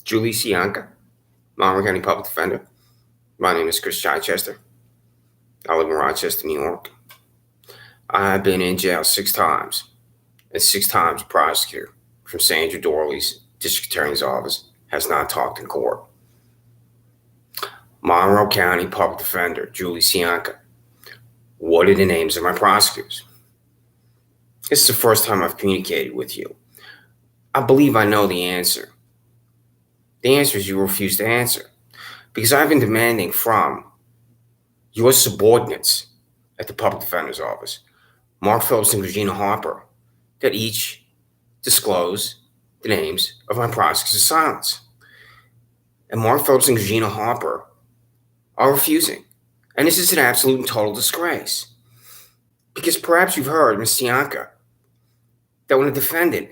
Julie Cianca, Monroe County Public Defender. My name is Chris Chichester. I live in Rochester, New York. I have been in jail 6 times, and 6 times a prosecutor from Sandra Dorley's District Attorney's Office has not talked in court. Monroe County Public Defender, Julie Cianca. What are the names of my prosecutors? This is the first time I've communicated with you. I believe I know the answer. The answer is you refuse to answer, because I've been demanding from your subordinates at the Public Defender's Office, Mark Phillips and Regina Harper, that each disclose the names of my prosecutors' silence. And Mark Phillips and Regina Harper are refusing. And this is an absolute and total disgrace. Because perhaps you've heard, Ms. Cianca, that when a defendant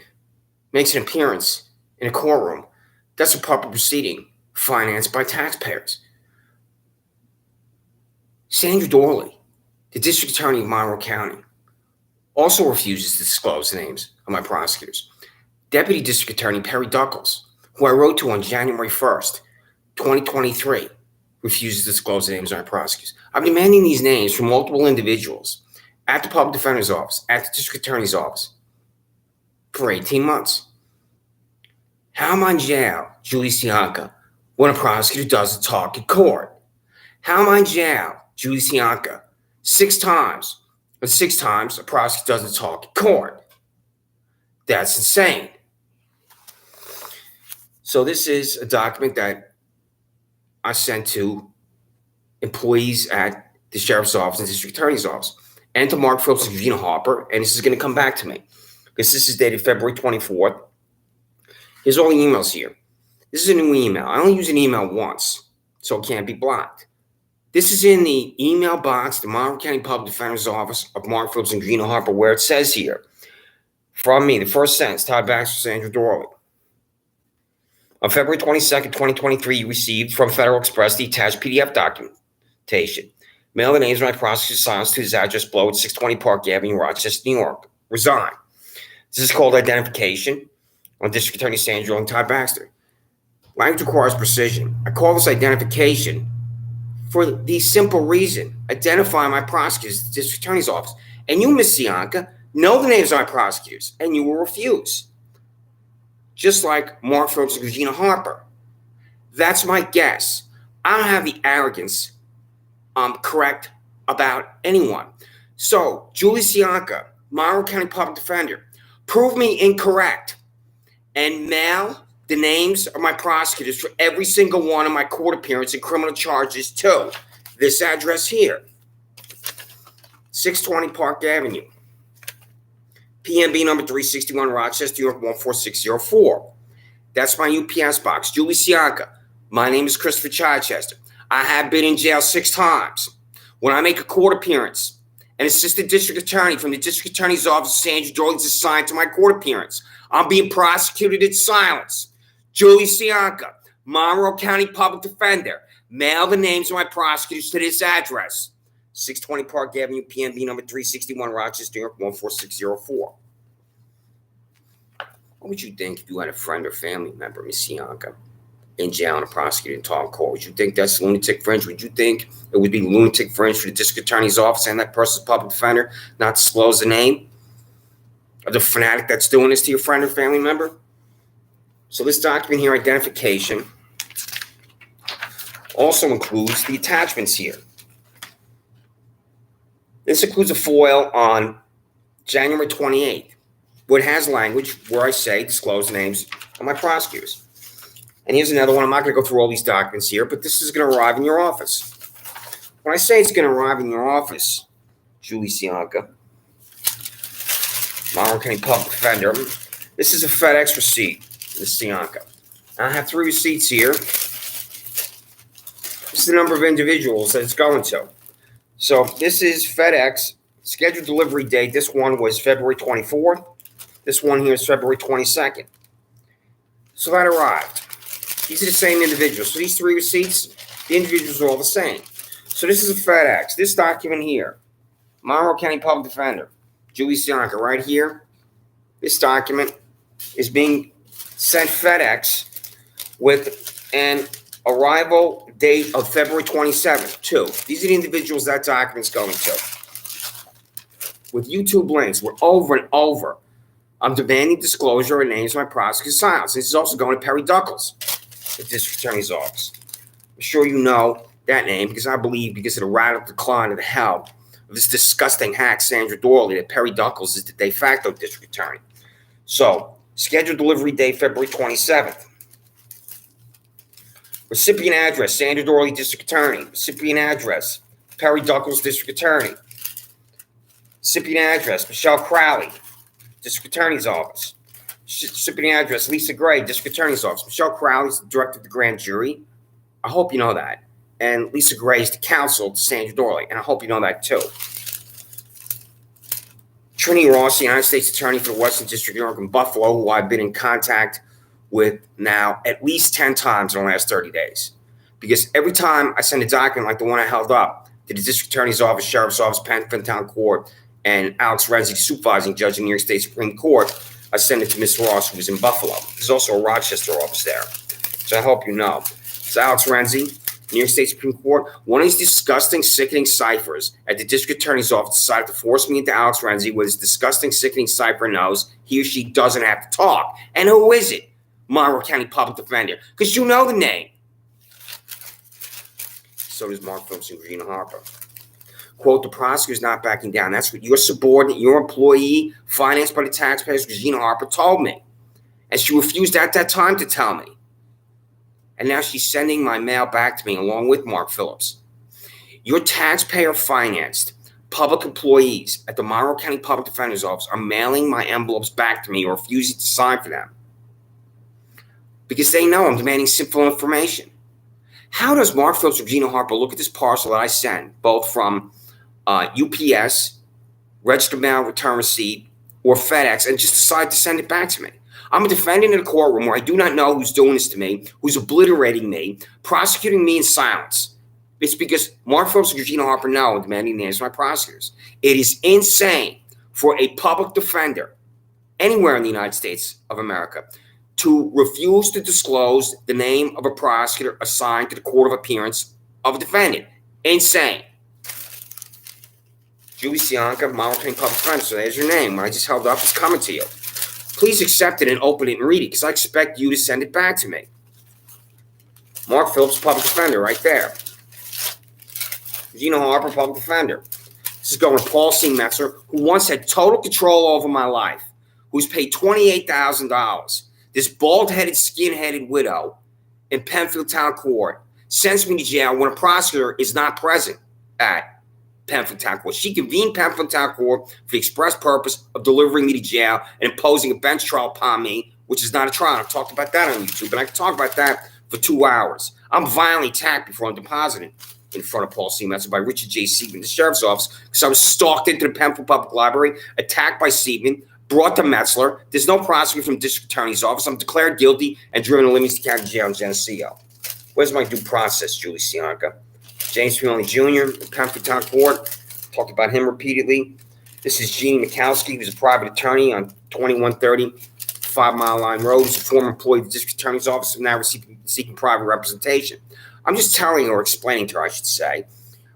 makes an appearance in a courtroom, that's a public proceeding financed by taxpayers. Sandra Dorley, the District Attorney of Monroe County, also refuses to disclose the names of my prosecutors. Deputy District Attorney Perry Duckles, who I wrote to on January 1st, 2023, refuses to disclose the names of my prosecutors. I'm demanding these names from multiple individuals at the Public Defender's Office, at the District Attorney's Office, for 18 months. How am I in jail, Julie Cianca, when a prosecutor doesn't talk in court? How am I in jail, Julie Cianca, 6 times, but 6 times a prosecutor doesn't talk in court? That's insane. So this is a document that I sent to employees at the Sheriff's Office and District Attorney's Office, and to Mark Phillips and Regina Harper, and this is going to come back to me, because this is dated February 24th. Here's all the emails here. This is a new email. I only use an email once, so it can't be blocked. This is in the email box, the Monroe County Public Defender's Office of Mark Phillips and Regina Harper, where it says here, from me, the first sentence, Todd Baxter, Sandra Dorley. On February 22nd, 2023, you received from Federal Express the attached PDF documentation. Mail the names of my prosecutor's silence to his address below at 620 Park Avenue, Rochester, New York. Resign. This is called identification on District Attorney Sandra and Todd Baxter. Language requires precision. I call this identification for the simple reason. Identify my prosecutors at the District Attorney's Office. And you, Ms. Cianca, know the names of my prosecutors, and you will refuse. Just like Mark Phillips and Regina Harper. That's my guess. I don't have the arrogance correct about anyone. So, Julie Cianca, Monroe County Public Defender, prove me incorrect and mail the names of my prosecutors for every single one of my court appearance and criminal charges to this address here, 620 Park Avenue, PMB number 361, Rochester, New York 14604. That's my UPS box. Julie Cianca. My name is Christopher Chichester. I have been in jail 6 times. When I make a court appearance, an assistant district attorney from the District Attorney's Office, Sandra Dorley, is assigned to my court appearance. I'm being prosecuted in silence. Julie Cianca, Monroe County Public Defender. Mail the names of my prosecutors to this address, 620 Park Avenue, PMB number 361, Rochester, New York 14604. What would you think if you had a friend or family member, Ms. Cianca, in jail and a prosecutor in town court? Would you think that's lunatic fringe? Would you think it would be lunatic fringe for the District Attorney's Office and that person's public defender not to disclose the name of the fanatic that's doing this to your friend or family member? So this document here, identification, also includes the attachments here. This includes a foil on January 28th, where it has language where I say disclose names of my prosecutors. And here's another one. I'm not going to go through all these documents here, but this is going to arrive in your office. When I say it's going to arrive in your office, Julie Cianca, Monroe County Public Defender, this is a FedEx receipt, Ms. Cianca. I have 3 receipts here. This is the number of individuals that it's going to. So this is FedEx, scheduled delivery date. This one was February 24th. This one here is February 22nd. So that arrived. These are the same individuals. So these 3 receipts, the individuals are all the same. So this is a FedEx. This document here, Monroe County Public Defender, Julie Cianca, right here. This document is being sent FedEx with an arrival date of February 27th, too. These are the individuals that document's going to. With YouTube links, we're over and over. I'm demanding disclosure of names of my prosecutor's silence. This is also going to Perry Duckles, the district attorney's office. I'm sure you know that name because I believe, because of the radical decline of the hell of this disgusting hack, Sandra Dorley, that Perry Duckles is the de facto district attorney. So, scheduled delivery date, February 27th. Recipient address, Sandra Dorley, district attorney. Recipient address, Perry Duckles, district attorney. Recipient address, Michelle Crowley, district attorney's office. Recipient address, Lisa Gray, district attorney's office. Michelle Crowley is the director of the grand jury. I hope you know that. And Lisa Gray is the counsel to Sandra Dorley, and I hope you know that too. Trinity Ross, the United States Attorney for the Western District of New York in Buffalo, who I've been in contact with now at least 10 times in the last 30 days. Because every time I send a document like the one I held up to the District Attorney's Office, Sheriff's Office, Penn Town Court, and Alex Renzi, the supervising judge in New York State Supreme Court, I send it to Ms. Ross, who was in Buffalo. There's also a Rochester office there. So I hope you know. It's Alex Renzi, New York State Supreme Court. One of these disgusting, sickening ciphers at the District Attorney's Office decided to force me into Alex Renzi with his disgusting, sickening cipher knows he or she doesn't have to talk. And who is it? Monroe County Public Defender. Because you know the name. So does Mark Phillips and Regina Harper. Quote, the prosecutor's not backing down. That's what your subordinate, your employee, financed by the taxpayers, Regina Harper, told me. And she refused at that time to tell me. And now she's sending my mail back to me along with Mark Phillips. Your taxpayer-financed public employees at the Monroe County Public Defender's Office are mailing my envelopes back to me or refusing to sign for them. Because they know I'm demanding simple information. How does Mark Phillips and Regina Harper look at this parcel that I send, both from UPS, registered mail return receipt, or FedEx, and just decide to send it back to me? I'm a defendant in a courtroom where I do not know who's doing this to me, who's obliterating me, prosecuting me in silence. It's because Mark Phillips and Regina Harper know I'm demanding the names of my prosecutors. It is insane for a public defender anywhere in the United States of America to refuse to disclose the name of a prosecutor assigned to the court of appearance of a defendant. Insane. Julie Cianca, Monroe County Public Defender. So there's your name. What I just held up is coming to you. Please accept it and open it and read it, because I expect you to send it back to me. Mark Phillips, Public Defender, right there. Regina Harper, Public Defender. This is going to Paul C. Metzler, who once had total control over my life, who's paid $28,000. This bald-headed, skin-headed widow in Penfield Town Court sends me to jail when a prosecutor is not present at Penfield Town Court. She convened Penfield Town Court for the express purpose of delivering me to jail and imposing a bench trial upon me, which is not a trial. I've talked about that on YouTube, and I can talk about that for 2 hours. I'm violently attacked before I'm deposited in front of Paul C. Metzler by Richard J. Seidman, the sheriff's office, because I was stalked into the Penfield Public Library, attacked by Seidman, brought to Metzler. There's no prosecutor from the district attorney's office. I'm declared guilty and driven to Livingston County Jail in Geneseo. Where's my due process, Julie Cianca? James P. Jr., Penfield Town Court. Talked about him repeatedly. This is Jeannie Mikowski, who's a private attorney on 2130 5 Mile Line Road. He's a former employee of the district attorney's office and now seeking private representation. I'm just telling her, or explaining to her, I should say,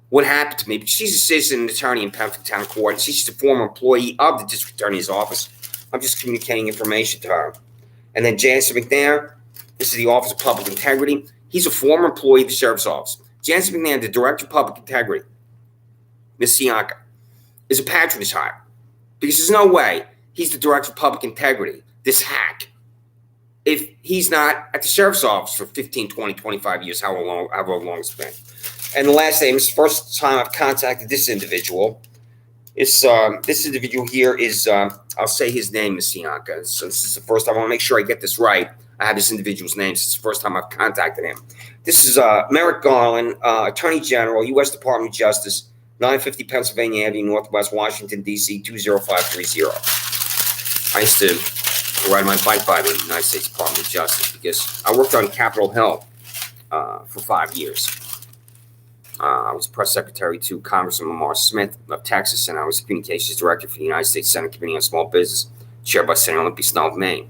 what happened to me, because she's a citizen attorney in Penfield Town Court, and she's a former employee of the district attorney's office. I'm just communicating information to her. And then Jansen McNair, this is the Office of Public Integrity. He's a former employee of the sheriff's office. Jansen McNair, the director of public integrity, Ms. Cianca, is a patronage hire. Because there's no way he's the director of public integrity, this hack, if he's not at the sheriff's office for 15, 20, 25 years, however long it's been. And the last name is the first time I've contacted this individual. This individual here is, I'll say his name, Ms. Cianca. So this is the first time. I want to make sure I get this right. I have this individual's name. This is the first time I've contacted him. This is Merrick Garland, Attorney General, U.S. Department of Justice, 950 Pennsylvania Avenue, Northwest Washington, D.C., 20530. I used to ride my bike by the United States Department of Justice because I worked on Capitol Hill for 5 years. I was press secretary to Congressman Lamar Smith of Texas, and I was communications director for the United States Senate Committee on Small Business, chaired by Senator Olympia Snow of Maine.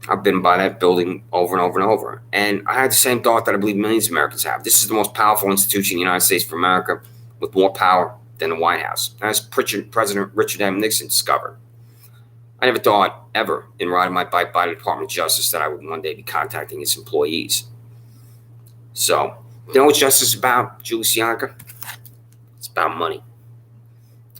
I've been by that building over and over and over. And I had the same thought that I believe millions of Americans have. This is the most powerful institution in the United States of America with more power than the White House, as President Richard M. Nixon discovered. I never thought ever in riding my bike by the Department of Justice that I would one day be contacting its employees. So, you know what justice is about, Julie Cianca? It's about money.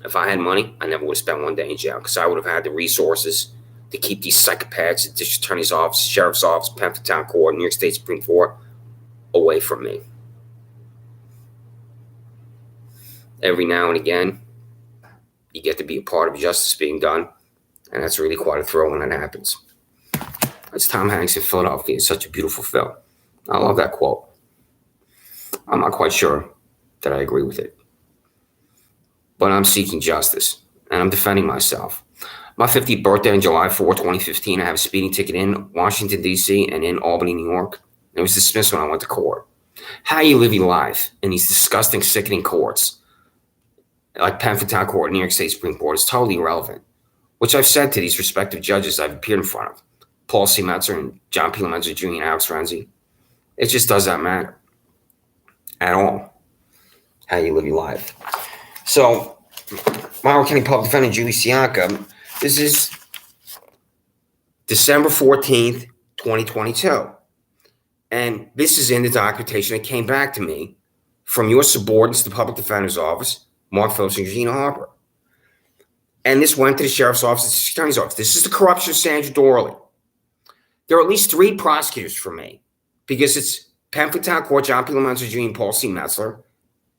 If I had money, I never would have spent one day in jail because I would have had the resources to keep these psychopaths at District Attorney's Office, Sheriff's Office, Penfield Town Court, New York State Supreme Court away from me. Every now and again, you get to be a part of justice being done, and that's really quite a thrill when that happens. It's Tom Hanks in Philadelphia. It's such a beautiful film. I love that quote. I'm not quite sure that I agree with it, but I'm seeking justice, and I'm defending myself. My 50th birthday on July 4, 2015, I have a speeding ticket in Washington, D.C. and in Albany, New York. It was dismissed when I went to court. How you live your life in these disgusting, sickening courts, like Penfield Town Court, New York State Supreme Court, is totally irrelevant, which I've said to these respective judges I've appeared in front of, Paul C. Metzer and John P. Lomenzo Jr. and Alex Renzi. It just does not matter at all how you live your life. So, Monroe County Public Defender Julie Cianca, this is December 14th, 2022. And this is in the documentation that came back to me from your subordinates to the Public Defender's Office, Mark Phillips and Regina Harper. And this went to the Sheriff's Office and the District Attorney's Office. This is the corruption of Sandra Dorley. There are at least 3 prosecutors for me because it's Penfield Town Court, John P. Lomenzo Jr. and Paul C. Metzler,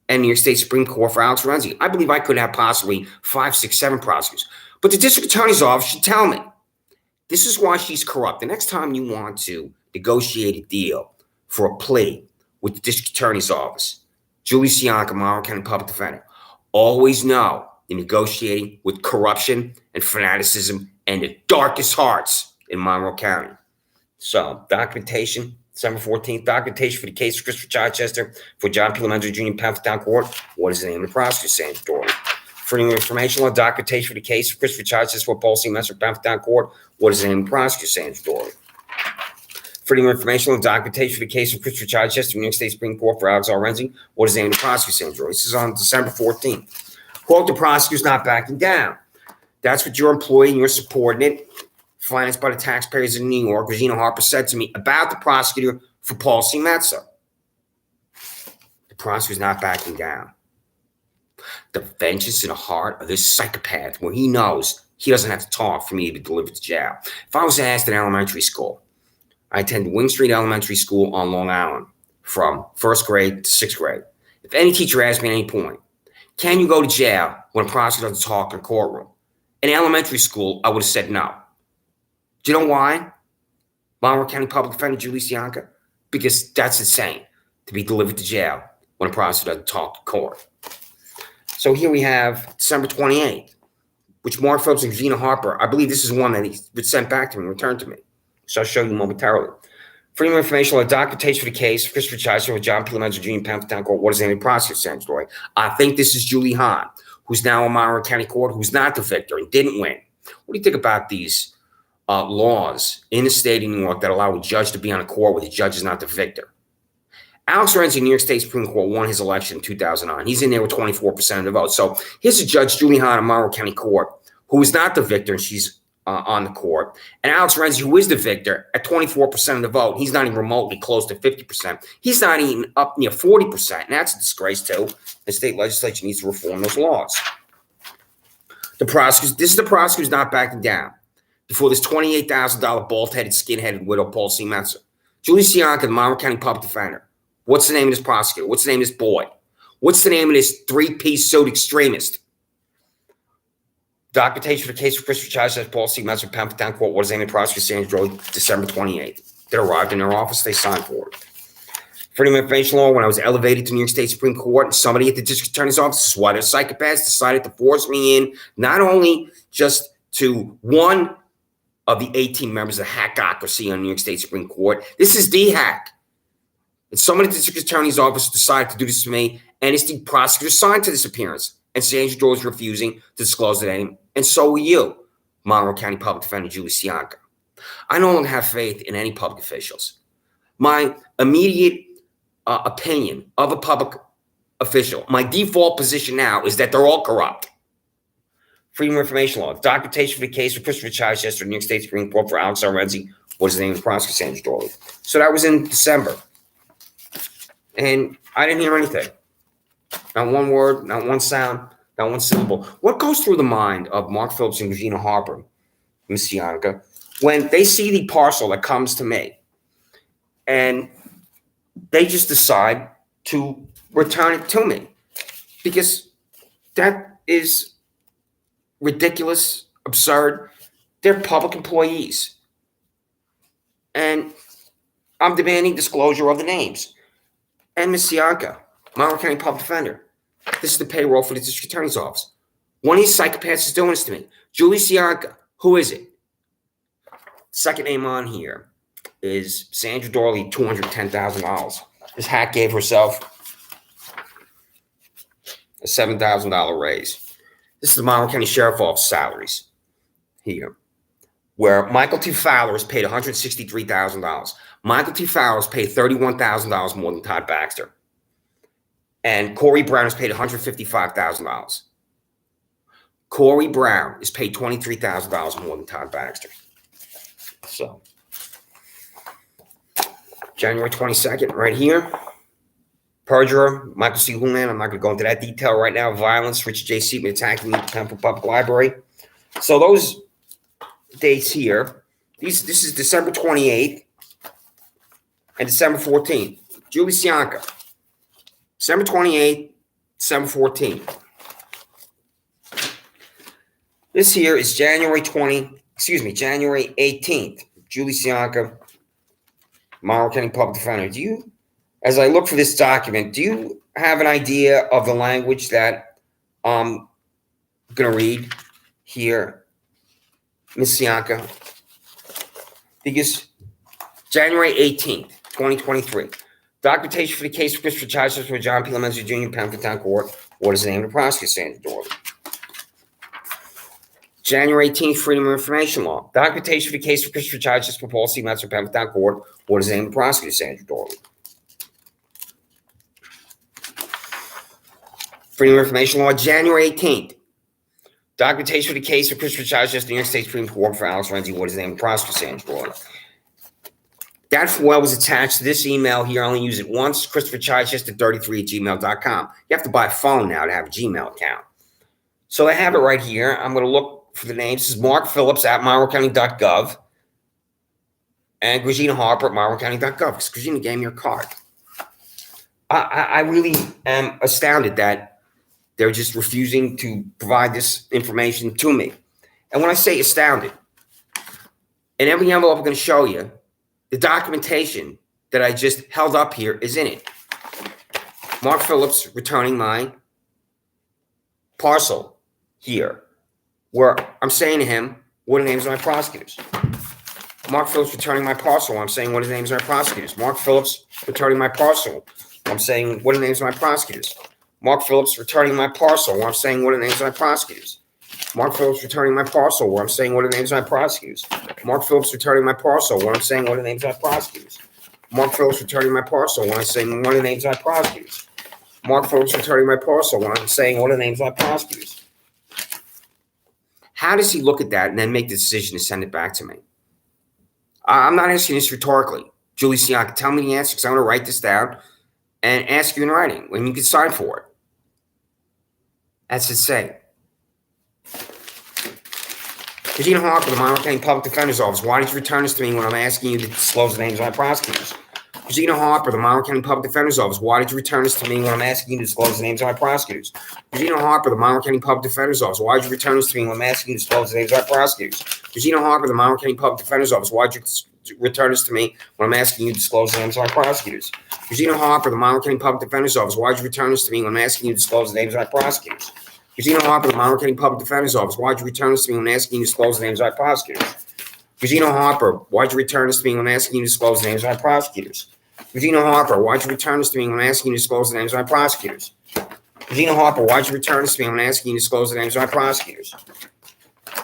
and New York State Supreme Court for Alex Renzi. I believe I could have possibly 5, 6, 7 prosecutors. But the District Attorney's Office should tell me, this is why she's corrupt. The next time you want to negotiate a deal for a plea with the District Attorney's Office, Julie Cianca, Monroe County Public Defender, always know you're negotiating with corruption and fanaticism and the darkest hearts in Monroe County. So, documentation, December 14th, documentation for the case of Christopher Chichester for John P. Lomenzo Jr. in Penfield Town Court. What is the name of the prosecutor? Sandra Dorley. Freedom of information law, documentation for the case of Christopher Chichester for Paul C. Metzler, Penfield Town Court. What is the name of the prosecutor? Sandra Dorley. Freedom of information law, documentation for the case of Christopher Chichester, New York State Supreme Court for Alex R. Renzi. What is the name of the prosecutor? Sandra Dorley. This is on December 14th. Quote, the prosecutor's not backing down. That's what your employee and your subordinate, financed by the taxpayers in New York, Regina Harper, said to me about the prosecutor for Paul C. Metzler. The prosecutor's not backing down. The vengeance in the heart of this psychopath, where he knows he doesn't have to talk for me to be delivered to jail. If I was asked in elementary school, I attended Wing Street Elementary School on Long Island from 1st grade to 6th grade. If any teacher asked me at any point, can you go to jail when a prosecutor doesn't talk in a courtroom? In elementary school, I would have said no. Do you know why? Monroe County Public Defender Julie Cianca? Because that's insane to be delivered to jail when a prosecutor doesn't talk to court. So here we have December 28th, which Mark Phillips and Regina Harper, I believe this is one that he sent back to me, returned to me. So I'll show you momentarily. Freedom of information law, documentation for the case of Christopher Chichester with John P. Lomenzo Jr. in Penfield Town Court. What is the name of the prosecutor? Sandra Dorley. I think this is Julie Hahn, who's now in Monroe County Court, who's not the victor and didn't win. What do you think about these laws in the state of New York that allow a judge to be on a court where the judge is not the victor? Alex Renzi, New York State Supreme Court, won his election in 2009. He's in there with 24% of the vote. So here's a judge, Julie Hahn in Monroe County Court, who is not the victor, and she's on the court. And Alex Renzi, who is the victor, at 24% of the vote. He's not even remotely close to 50%. He's not even up near 40%. And that's a disgrace, too. The state legislature needs to reform those laws. This is the prosecutor's not backing down before this $28,000 bald-headed, skin-headed widow, Paul C. Metzler. Julie Cianca, the Monroe County Public Defender. What's the name of this prosecutor? What's the name of this boy? What's the name of this 3-piece suit extremist? Documentation for the case of Christopher Chichester, Paul C. Metzler, Penfield Town Court. What is the name of the prosecutor? Sandra Dorley, December 28th. They arrived in their office. They signed for it. Freedom of information law, when I was elevated to New York State Supreme Court, and somebody at the district attorney's office, this is why they're psychopaths, decided to force me in, not only just to one of the 18 members of the hackocracy on New York State Supreme Court. This is the hack. And somebody at the district attorney's office decided to do this to me, and it's the prosecutor signed to this appearance. And Sandra Dorley is refusing to disclose the name, and so will you, Monroe County Public Defender Julie Cianca. I no longer have faith in any public officials. My immediate opinion of a public official, my default position now is that they're all corrupt. Freedom of Information Law. Documentation for the case of Christopher Chichester, New York State Supreme Court for Alex R. Renzi. What's his name? The prosecutor, Sandra Dorley. So that was in December. And I didn't hear anything. Not one word, not one sound, not one syllable. What goes through the mind of Mark Phillips and Regina Harper, Ms. Cianca, when they see the parcel that comes to me and they just decide to return it to me? Because that is ridiculous, absurd. They're public employees. And I'm demanding disclosure of the names. And Ms. Cianca, Monroe County Public Defender. This is the payroll for the district attorney's office. One of these psychopaths is doing this to me. Julie Cianca, who is it? Second name on here is Sandra Dorley, $210,000. This hack gave herself a $7,000 raise. This is the Monroe County Sheriff Office salaries here, where Michael T. Fowler is paid $163,000. Michael T. Fowler is paid $31,000 more than Todd Baxter. And Corey Brown is paid $155,000. Corey Brown is paid $23,000 more than Todd Baxter. So, January 22nd, right here. Perjurer, Michael C. Houlihan. I'm not going to go into that detail right now. Violence, Richard J. Seaman attacking the Temple Public Library. So those dates here, this is December 28th and December 14th. Julie Cianca, December 28th, December 14th. This here is January 18th. Julie Cianca, Monroe County Public Defender. As I look for this document, do you have an idea of the language that I'm going to read here, Ms. Cianca? Because January 18th, 2023, documentation for the case of Christopher Chichester for John P. Lemenzi Jr., Pembroke Town Court. What is the name of the prosecutor? Sandra Dorley. January 18th, Freedom of Information Law. Documentation for the case of Christopher Chichester for Paul C. Metzer, Pembroke Town Court. What is the name of the prosecutor? Sandra Dorley. Freedom of Information Law, January 18th. Documentation for the case of Christopher Chichester, New York State Supreme Court for Alex Renzi. What is the name of the prosecutor? Sandra Dorley. That FOIL was attached to this email here. I only use it once. Christopher Chichester 33@gmail.com. You have to buy a phone now to have a Gmail account. So I have it right here. I'm going to look for the names. This is Mark Phillips at monroecounty.gov and Regina Harper at monroecounty.gov, because Regina gave me her card. I really am astounded that they're just refusing to provide this information to me. And when I say astounded, in every envelope I'm going to show you, the documentation that I just held up here is in it. Mark Phillips returning my parcel here, where I'm saying to him, what are the names of my prosecutors? Mark Phillips returning my parcel. I'm saying, what are the names of my prosecutors? Mark Phillips returning my parcel. I'm saying, what are the names of my prosecutors? Mark Phillips returning my parcel. Where I'm saying, what are the names of my prosecutors? Mark Phillips returning my parcel. Where I'm saying, what are the names of my prosecutors? Mark Phillips returning my parcel. Where I'm saying, what are the names of my prosecutors? Mark Phillips returning my parcel. Where I'm saying, what are the names of my prosecutors? Mark Phillips returning my parcel. Where I'm saying, what are the names of my prosecutors? How does he look at that and then make the decision to send it back to me? I'm not asking this rhetorically. Julie Cianca, tell me the answer, because I'm going to write this down and ask you in writing when you can sign for it. That's insane. Regina Harper, the Monroe County Public Defender's Office. Why did you return this to me when I'm asking you to disclose the names of my prosecutors? Regina Harper, the Monroe County Public Defender's Office. Why did you return this to me when I'm asking you to disclose the names of my prosecutors? Regina Harper, the Monroe County Public Defender's Office. Why did you return this to me when I'm asking you to disclose the names of my prosecutors? Regina Harper, the Monroe County Public Defender's Office. Why did you return this to me when I'm asking you to disclose the names of my prosecutors? Regina Harper, the Monroe County Public Defender's Office. Why did you return this to me when I'm asking you to disclose the names of my prosecutors? Regina Harper, the Monroe County Public Defender's Office. Why did you return this to me when I'm asking you to disclose the names of my prosecutors? Regina Harper, why did you return this to me when I'm asking you to disclose the names of my prosecutors? Regina Harper, why'd you return this to me when I'm asking you to disclose the names of my prosecutors? Regina Harper, why'd you return this to me when I'm asking you to disclose the names of my prosecutors?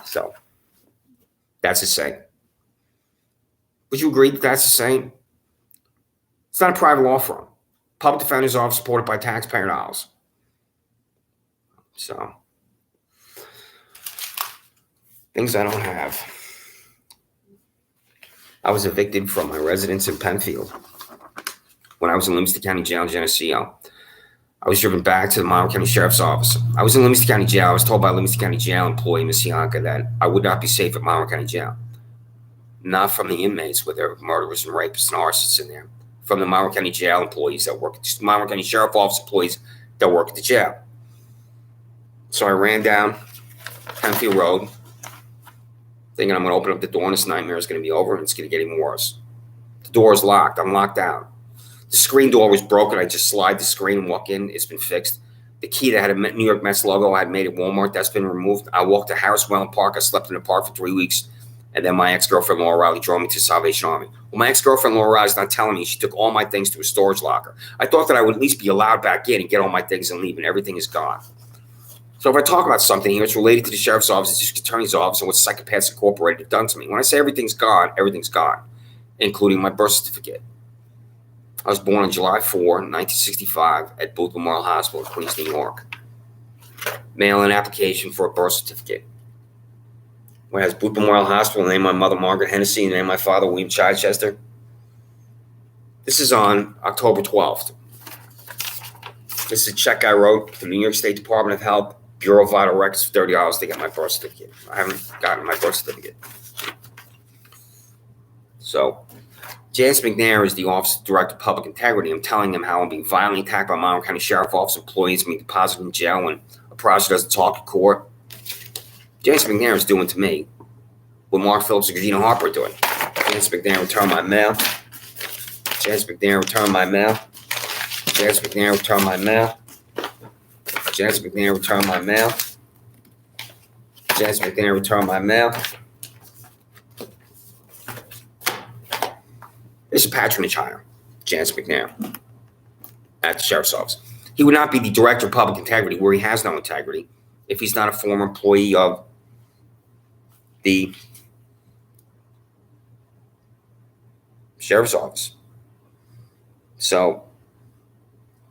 So, that's it say. Would you agree that that's the same? It's not a private law firm. Public defender's office supported by taxpayer dollars. So, things I don't have. I was evicted from my residence in Penfield when I was in Livingston County Jail in Geneseo. I was driven back to the Monroe County Sheriff's Office. I was in Livingston County Jail. I was told by Livingston County Jail employee, Ms. Cianca, that I would not be safe at Monroe County Jail. Not from the inmates with their murderers and rapists and arsonists in there. From the Monroe County Jail employees that work, just Monroe County Sheriff's Office employees that work at the jail. So I ran down Penfield Road, thinking I'm going to open up the door and this nightmare is going to be over and it's going to get even worse. The door is locked. I'm locked out. The screen door was broken. I just slide the screen and walk in. It's been fixed. The key that had a New York Mets logo I had made at Walmart, that's been removed. I walked to Harris Wellen Park. I slept in the park for 3 weeks. And then my ex-girlfriend, Laura Riley, drove me to Salvation Army. Well, my ex-girlfriend, Laura Riley's not telling me. She took all my things to a storage locker. I thought that I would at least be allowed back in and get all my things and leave, and everything is gone. So if I talk about something here, it's related to the sheriff's office, the district attorney's office, and what Psychopaths Incorporated have done to me. When I say everything's gone, including my birth certificate. I was born on July 4, 1965, at Booth Memorial Hospital in Queens, New York. Mail-in application for a birth certificate. Whereas Booth Memorial Hospital named my mother Margaret Hennessy and named my father William Chichester. This is on October 12th. This is a check I wrote to the New York State Department of Health, Bureau of Vital Records for $30 to get my birth certificate. I haven't gotten my birth certificate. So, Janice McNair is the Office of Director of Public Integrity. I'm telling him how I'm being violently attacked by Monroe County Sheriff Office employees being deposited in jail when a prosecutor doesn't talk in court. Janice McNair is doing to me what Mark Phillips and Gina Harper are doing. Janice McNair returned my mail. Janice McNair returned my mail. Janice McNair returned my mail. Janice McNair returned my mail. Janice McNair returned my mail. It's a patronage hire, Janice McNair, at the Sheriff's Office. He would not be the Director of Public Integrity, where he has no integrity, if he's not a former employee of the Sheriff's Office. So,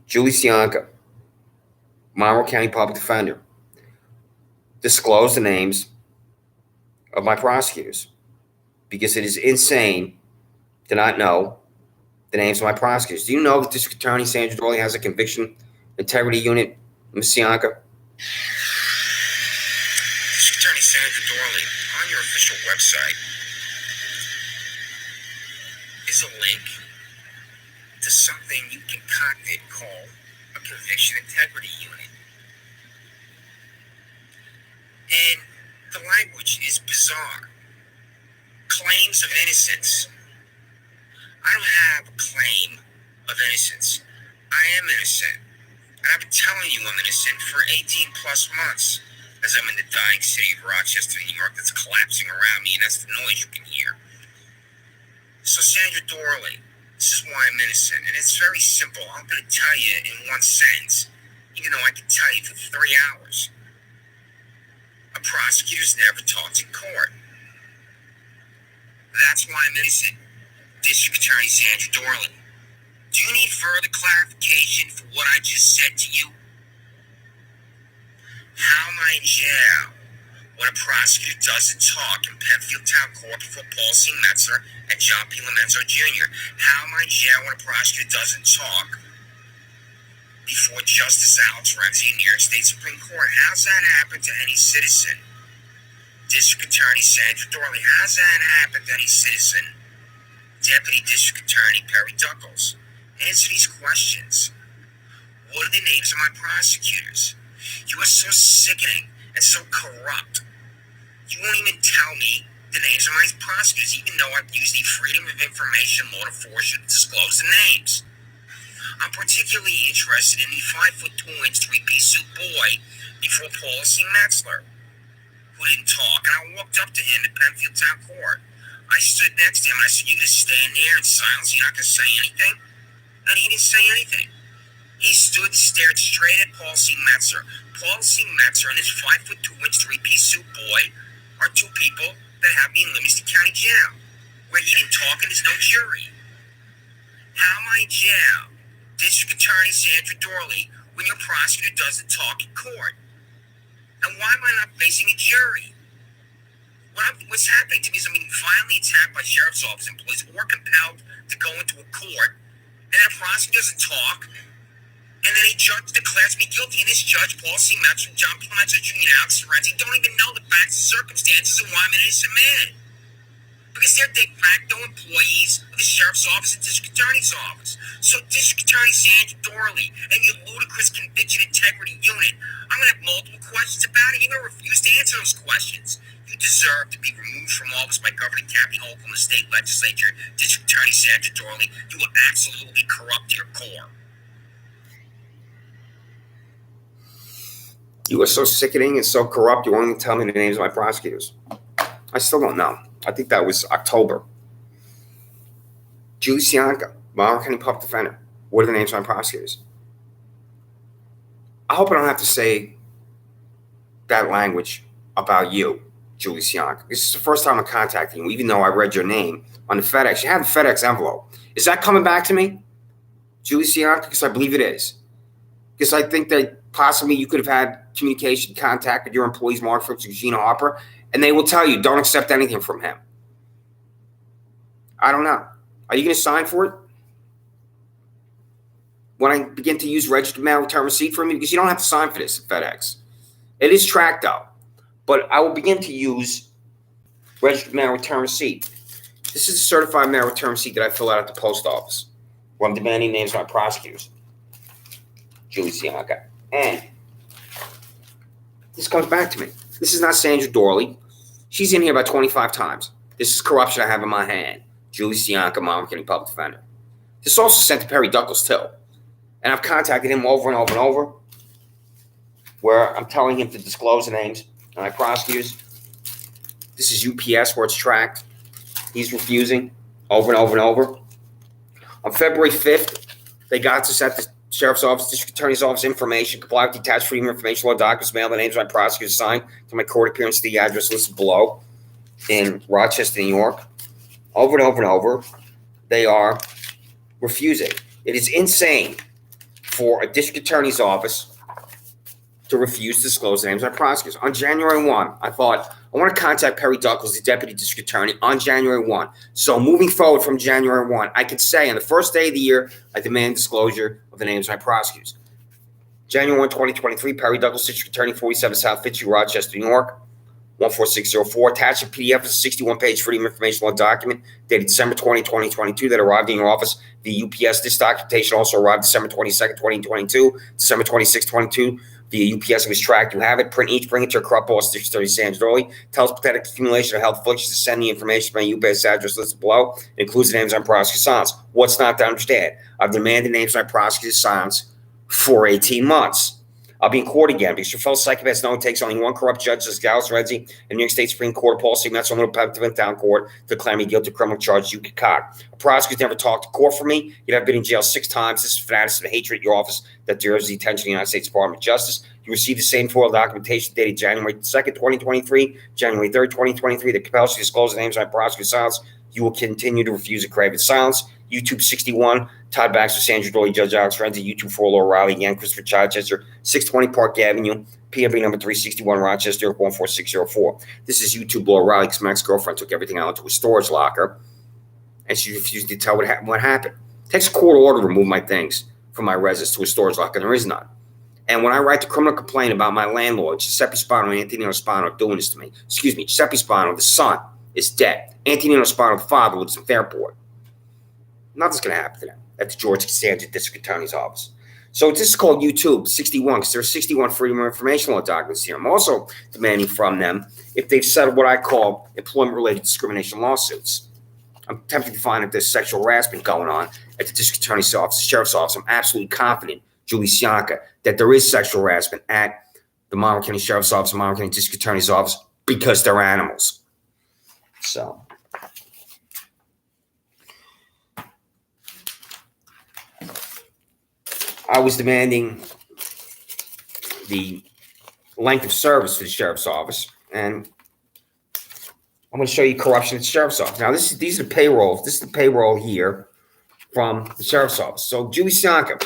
Julie Cianca, Monroe County Public Defender, disclosed the names of my prosecutors because it is insane to not know the names of my prosecutors. Do you know that District Attorney Sandra Dorley has a conviction integrity unit, Ms. Cianca? District Attorney Sandra Dorley, on your official website is a link to something you concocted called a conviction integrity unit. And the language is bizarre. Claims of innocence. I don't have a claim of innocence. I am innocent. And I've been telling you I'm innocent for 18 plus months as I'm in the dying city of Rochester, New York that's collapsing around me, and that's the noise you can hear. So Sandra Dorley, this is why I'm innocent. And it's very simple. I'm going to tell you in one sentence, even though I can tell you for 3 hours. A prosecutor's never talked in court. That's why I'm innocent. District Attorney Sandra Dorley. Do you need further clarification for what I just said to you? How am I in jail when a prosecutor doesn't talk in Penfield Town Court before Paul C. Metzler and John P. Lomenzo Jr.? How am I in jail when a prosecutor doesn't talk before Justice Alex Renzi in New York State Supreme Court? How's that happen to any citizen? District Attorney Sandra Dorley, how's that happen to any citizen? Deputy District Attorney Perry Duckles, answer these questions. What are the names of my prosecutors? You are so sickening and so corrupt. You won't even tell me the names of my prosecutors, even though I've used the Freedom of Information law to force you to disclose the names. I'm particularly interested in the 5'2" 3-piece suit boy before Paul C. Metzler, who didn't talk, and I walked up to him at Penfield Town Court. I stood next to him and I said, "You just stand there in silence, you're not going to say anything?" And he didn't say anything. He stood and stared straight at Paul C. Metzler. Paul C. Metzler and his 5'2" 3-piece suit boy are two people that have me in Livingston County Jail, where he didn't talk and there's no jury? How am I in jail, District Attorney Sandra Dorley, when your prosecutor doesn't talk in court? And why am I not facing a jury? What's happening to me is I'm being violently attacked by sheriff's office employees or compelled to go into a court, and that prosecutor doesn't talk, and then a judge declares me guilty, and this judge, Paul C. Metz, John P. Metz, Jr., and Alex Sorenzi don't even know the facts and circumstances of why I'm an innocent man. Because they're de facto employees of the sheriff's office and district attorney's office. So District Attorney Sandra Dorley and your ludicrous conviction integrity unit, I'm going to have multiple questions about it. You're going to refuse to answer those questions. You deserve to be removed from office by Governor Kathy Hochul in the state legislature. District Attorney Sandra Dorley, you will absolutely corrupt your core. You are so sickening and so corrupt, you won't even tell me the names of my prosecutors. I still don't know. I think that was October. Julie Cianca, Monroe County Public Defender. What are the names of my prosecutors? I hope I don't have to say that language about you, Julie Cianca. This is the first time I'm contacting you, even though I read your name on the FedEx. You have the FedEx envelope. Is that coming back to me, Julie Cianca? Because I believe it is. Because I think that possibly you could have had communication, contact with your employees, Mark Phillips and Gina Harper, and they will tell you, don't accept anything from him. I don't know. Are you going to sign for it? When I begin to use registered mail return receipt for me? Because you don't have to sign for this at FedEx. It is tracked though. But I will begin to use registered mail return receipt. This is a certified mail return receipt that I fill out at the post office where I'm demanding names of my prosecutors. Julie Cianca. And this comes back to me. This is not Sandra Dorley. She's in here about 25 times. This is corruption I have in my hand. Julie Cianca, Monroe County Public Defender. This is also sent to Perry Douglas, too. And I've contacted him over and over and over, where I'm telling him to disclose the names of my prosecutors. This is UPS, where it's tracked. He's refusing over and over and over. On February 5th, they got us at the Sheriff's Office, District Attorney's Office information, comply with detached freedom of information law documents, mail the names of my prosecutors signed to my court appearance to the address listed below in Rochester, New York. Over and over and over, they are refusing. It is insane for a district attorney's office to refuse to disclose the names of my prosecutors. On January 1, I thought, I want to contact Perry Douglas, the deputy district attorney, on January 1. So moving forward from January 1, I could say on the first day of the year, I demand disclosure of the names of my prosecutors. January 1, 2023, Perry Douglas, district attorney, 47 South Fifth Street, Rochester, New York, 14604. Attached a PDF of a 61-page freedom of information law document dated December 20, 2022 that arrived in your office via UPS. This documentation also arrived December 22nd, 2022, December 26, 2022. Via UPS, it was tracked. You have it. Print each. Bring it to your corrupt boss, District Attorney Sandra Dorley. Tells pathetic accumulation of health afflictions to send the information to my UPS address listed below. It includes the names on prosecutor's silence. What's not to understand? I've demanded names on prosecutor's silence for 18 months. I'll be in court again because your fellow psychopaths know it takes only one corrupt judge, as Alex Sorenzi, in New York State Supreme Court, Paul C. Metz, Monroe Town Court, to declare me guilty of criminal charges you concoct. A prosecutor's never talked to court for me. Yet I've been in jail 6 times. This is fanaticism and hatred at your office that deserves the attention of the United States Department of Justice. You received the same FOIL documentation dated January 2nd, 2023, January 3rd, 2023, that compels you to disclose the names of my prosecutor's silence. You will continue to refuse a craven silence. YouTube 61, Todd Baxter, Sandra Dorley, Judge Alex Renzi, YouTube 4, Laura Riley, again, Christopher Chichester, 620 Park Avenue, PMB number 361, Rochester, 14604. This is YouTube Laura Riley because my ex-girlfriend took everything out into a storage locker, and she refused to tell what happened. It takes a court order to remove my things from my residence to a storage locker, and there is none. And when I write the criminal complaint about my landlord, Giuseppe Spano and Antonino Spano doing this to me, Giuseppe Spano, the son, is dead. Antonino Spano, the father, lives in Fairport. Nothing's going to happen to them at the George Costanza District Attorney's Office. So this is called YouTube 61 because there are 61 freedom of information law documents here. I'm also demanding from them if they've settled what I call employment-related discrimination lawsuits. I'm tempted to find if there's sexual harassment going on at the District Attorney's Office, the Sheriff's Office. I'm absolutely confident, Julie Cianca, that there is sexual harassment at the Monroe County Sheriff's Office, the Monroe County District Attorney's Office, because they're animals. So I was demanding the length of service for the sheriff's office, and I'm going to show you corruption at the sheriff's office. Now, these are the payrolls. This is the payroll here from the sheriff's office. So, Julie Cianca,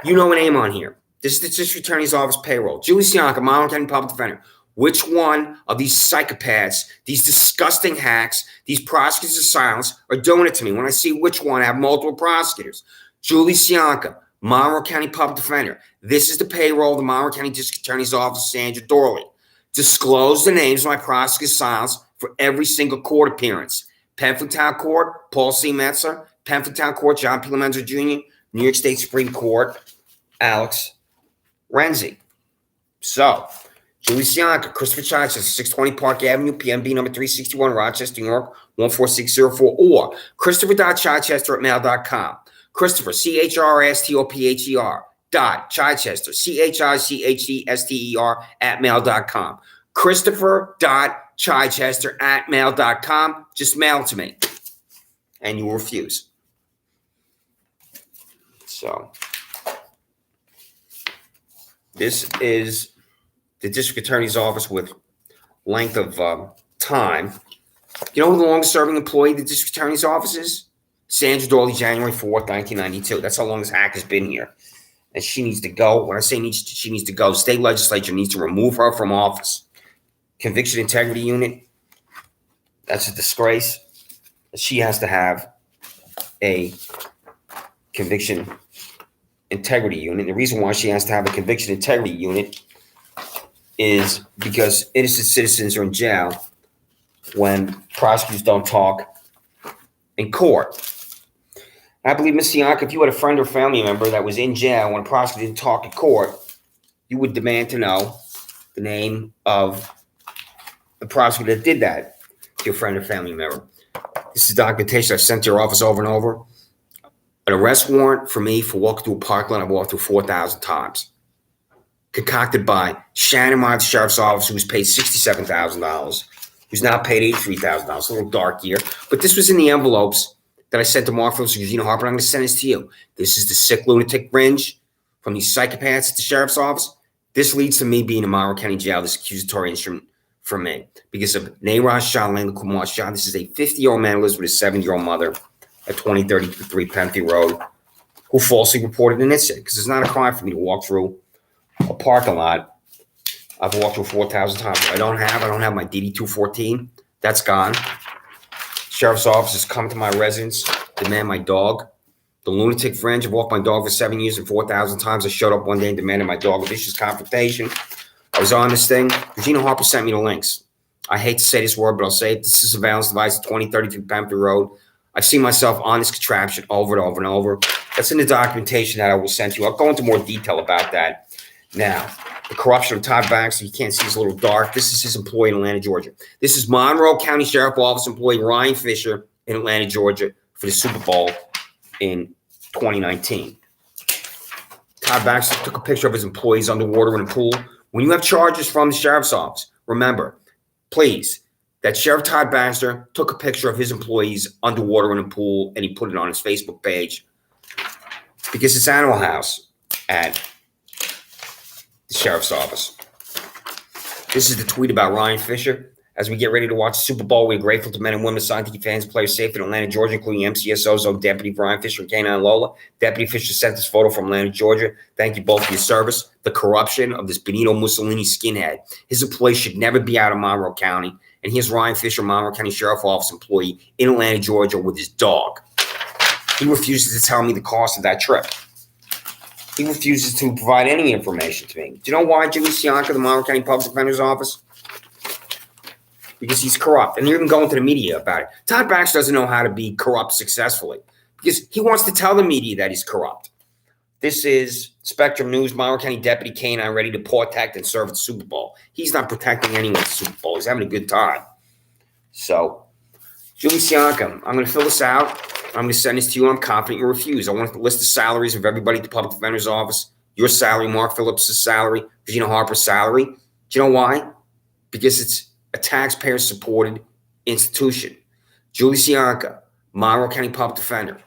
you know a name on here. This is the district attorney's office payroll. Julie Cianca, Monroe County Public Defender. Which one of these psychopaths, these disgusting hacks, these prosecutors of silence are doing it to me? When I see which one, I have multiple prosecutors. Julie Cianca, Monroe County Public Defender. This is the payroll of the Monroe County District Attorney's Office, Sandra Dorley. Disclose the names of my prosecutors of silence for every single court appearance. Penfield Town Court, Paul C. Metzler. Penfield Town Court, John P. Lemenzo Jr. New York State Supreme Court, Alex Renzi. So, Julie Cianca, Christopher Chichester, 620 Park Avenue, PMB number 361, Rochester, New York, 14604, or Christopher.Chichester@mail.com. Christopher, CHRSTOPHER, CHICHESTER@mail.com. Christopher.Chichester@mail.com. Just mail to me. And you will refuse. So, this is the district attorney's office with length of time. You know who the longest serving employee of the district attorney's office is? Sandra Dorley, January 4th, 1992. That's how long this hack has been here. And she needs to go. When I say she needs to go, the state legislature needs to remove her from office. Conviction Integrity Unit, that's a disgrace. She has to have a Conviction Integrity Unit. The reason why she has to have a Conviction Integrity Unit is because innocent citizens are in jail when prosecutors don't talk in court. I believe, Ms. Cianca, if you had a friend or family member that was in jail when a prosecutor didn't talk in court, you would demand to know the name of the prosecutor that did that to your friend or family member. This is documentation I've sent to your office over and over. An arrest warrant for me for walking through a parking lot I've walked through 4,000 times. Concocted by Shannon Meyer, the sheriff's office, who was paid $67,000, who's now paid $83,000. A little dark year. But this was in the envelopes that I sent to Mark Phillips and Regina Harper, and I'm going to send this to you. This is the sick lunatic fringe from these psychopaths at the sheriff's office. This leads to me being in Monroe County Jail, this accusatory instrument for me. Because of Nayraj Shah, Layla Kumar Shah. This is a 50-year-old man who lives with his 7-year-old mother at 2033 Penfield Road, who falsely reported an incident. Because it's not a crime for me to walk through a parking lot I've walked through 4,000 times. I don't have my DD-214. That's gone. Sheriff's office has come to my residence, demand my dog. The lunatic fringe. I've walked my dog for 7 years and 4,000 times. I showed up one day and demanded my dog a vicious confrontation. I was on this thing. Regina Harper sent me the links. I hate to say this word, but I'll say it. This is a surveillance device at 2033 Penfield Road. I've seen myself on this contraption over and over and over. That's in the documentation that I will send you. I'll go into more detail about that. Now, the corruption of Todd Baxter, you can't see, it's a little dark. This is his employee in Atlanta, Georgia. This is Monroe County Sheriff Office employee Ryan Fisher in Atlanta, Georgia for the Super Bowl in 2019. Todd Baxter took a picture of his employees underwater in a pool. When you have charges from the sheriff's office, remember, please, that Sheriff Todd Baxter took a picture of his employees underwater in a pool and he put it on his Facebook page because it's Animal House at the sheriff's office. This is the tweet about Ryan Fisher. As we get ready to watch the Super Bowl, we're grateful to men and women assigned to keep fans and players safe in Atlanta, Georgia, including MCSO's own Deputy Ryan Fisher and K9 Lola. Deputy Fisher sent this photo from Atlanta, Georgia. Thank you both for your service. The corruption of this Benito Mussolini skinhead. His employees should never be out of Monroe County. And here's Ryan Fisher, Monroe County Sheriff Office employee in Atlanta, Georgia, with his dog. He refuses to tell me the cost of that trip. He refuses to provide any information to me. Do you know why, Julie Cianca, the Monroe County Public Defender's Office? Because he's corrupt. And they're even going to the media about it. Todd Baxter doesn't know how to be corrupt successfully because he wants to tell the media that he's corrupt. This is Spectrum News, Monroe County Deputy K9 ready to protect and serve at the Super Bowl. He's not protecting anyone at the Super Bowl. He's having a good time. So, Julie Cianca, I'm going to fill this out. I'm going to send this to you. I'm confident you'll refuse. I want to list the salaries of everybody at the Public Defender's Office. Your salary, Mark Phillips' salary, Regina Harper's salary. Do you know why? Because it's a taxpayer-supported institution. Julie Cianca, Monroe County Public Defender.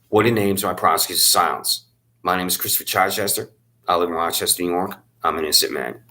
What are the names of my prosecutors' silence? My name is Christopher Chichester. I live in Rochester, New York. I'm an innocent man.